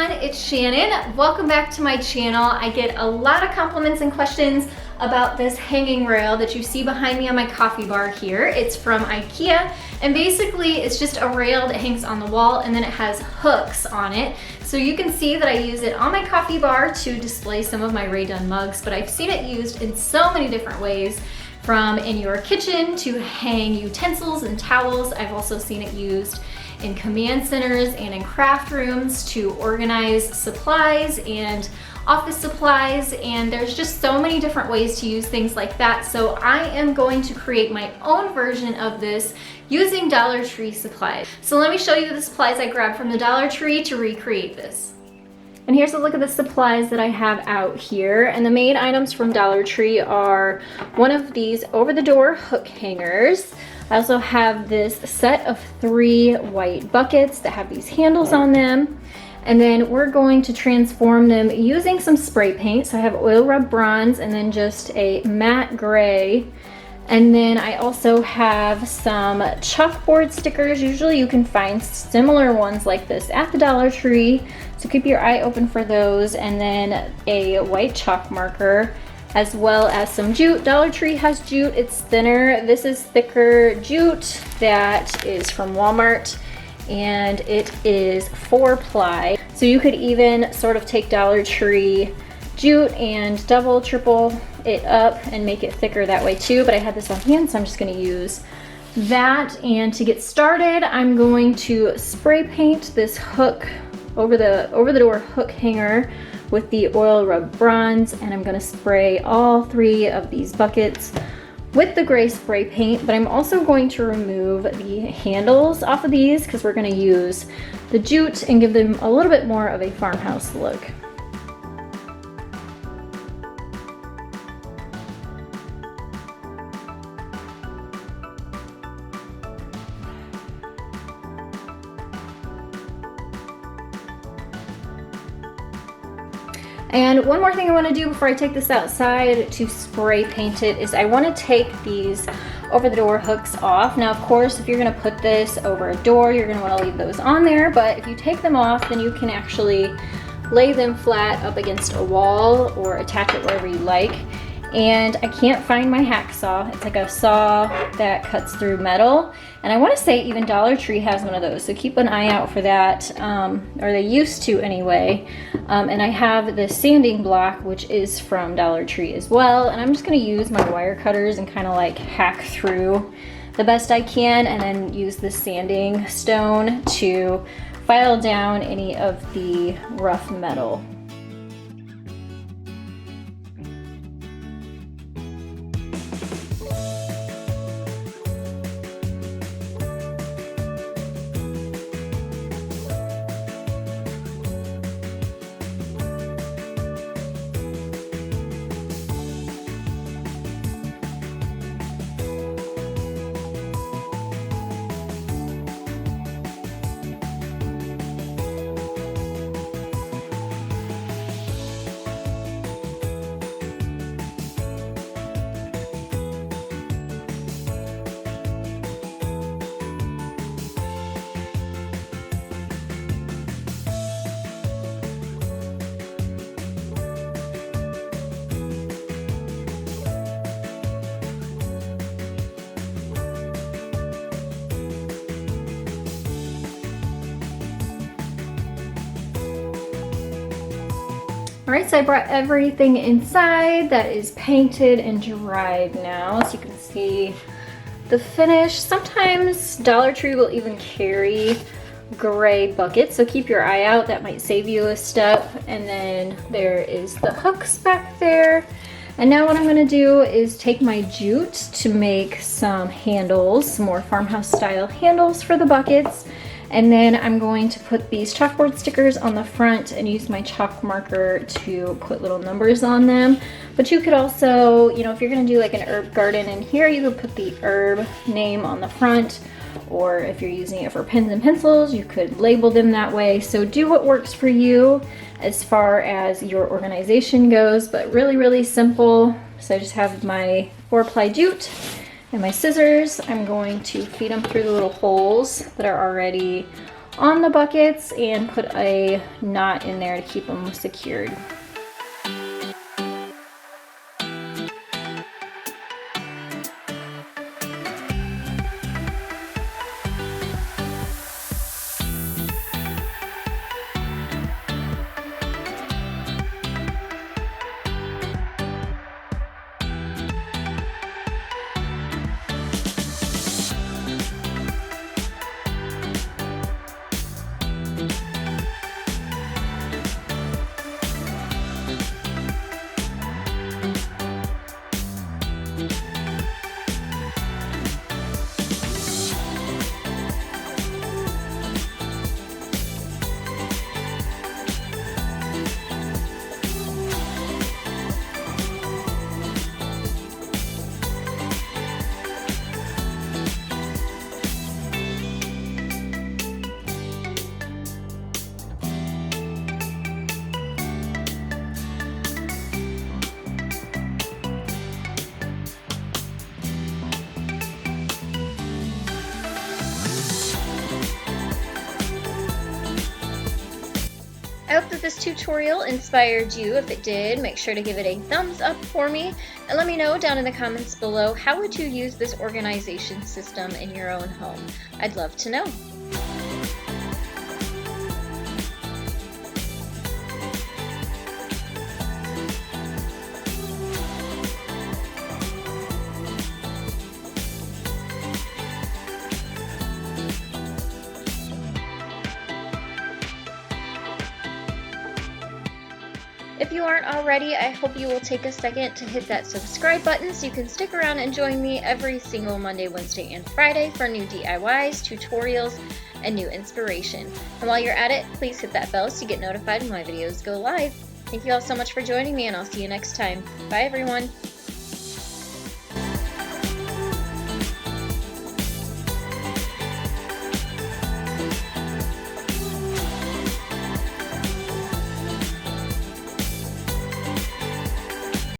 everyone, it's Shannon. Welcome back to my channel. I get a lot of compliments and questions about this hanging rail that you see behind me on my coffee bar here. It's from IKEA, and basically it's just a rail that hangs on the wall and then it has hooks on it. So you can see that I use it on my coffee bar to display some of my Rae Dunn mugs, but I've seen it used in so many different ways, from in your kitchen to hang utensils and towels. I've also seen it used in command centers and in craft rooms to organize supplies and office supplies, and there's just so many different ways to use things like that. So I am going to create my own version of this using Dollar Tree supplies. So let me show you the supplies I grabbed from the Dollar Tree to recreate this. And here's a look at the supplies that I have out here. And the main items from Dollar Tree are one of these over-the-door hook hangers. I also have this set of 3 white buckets that have these handles on them. And then we're going to transform them using some spray paint. So I have oil rub bronze and then just a matte gray. And then I also have some chalkboard stickers. Usually you can find similar ones like this at the Dollar Tree, so keep your eye open for those. And then a white chalk marker, as well as some jute. Dollar Tree has jute, it's thinner. This is thicker jute that is from Walmart, and it is 4-ply. So you could even sort of take Dollar Tree jute and double, triple it up and make it thicker that way too, but I had this on hand, so I'm just gonna use that. And to get started, I'm going to spray paint this hook over the door hook hanger with the oil rub bronze, and I'm gonna spray all 3 of these buckets with the gray spray paint. But I'm also going to remove the handles off of these because we're gonna use the jute and give them a little bit more of a farmhouse look. And one more thing I want to do before I take this outside to spray paint it is I want to take these over the door hooks off. Now, of course, if you're going to put this over a door, you're going to want to leave those on there, but if you take them off, then you can actually lay them flat up against a wall or attach it wherever you like. And I can't find my hacksaw. It's like a saw that cuts through metal. And I want to say even Dollar Tree has one of those, so keep an eye out for that, or they used to anyway. And I have the sanding block, which is from Dollar Tree as well. And I'm just going to use my wire cutters and kind of like hack through the best I can, and then use the sanding stone to file down any of the rough metal. Alright, so I brought everything inside that is painted and dried now, so you can see the finish. Sometimes Dollar Tree will even carry gray buckets, so keep your eye out, that might save you a step. And then there is the hooks back there. And now what I'm going to do is take my jute to make some handles, some more farmhouse style handles for the buckets. And then I'm going to put these chalkboard stickers on the front and use my chalk marker to put little numbers on them. But you could also, you know, if you're gonna do like an herb garden in here, you could put the herb name on the front, or if you're using it for pens and pencils, you could label them that way. So do what works for you as far as your organization goes, but really, really simple. So I just have my 4-ply jute and my scissors. I'm going to feed them through the little holes that are already on the buckets and put a knot in there to keep them secured. I hope that this tutorial inspired you. If it did, make sure to give it a thumbs up for me and let me know down in the comments below, how would you use this organization system in your own home? I'd love to know. If you aren't already, I hope you will take a second to hit that subscribe button so you can stick around and join me every single Monday, Wednesday, and Friday for new DIYs, tutorials, and new inspiration. And while you're at it, please hit that bell so you get notified when my videos go live. Thank you all so much for joining me, and I'll see you next time. Bye, everyone.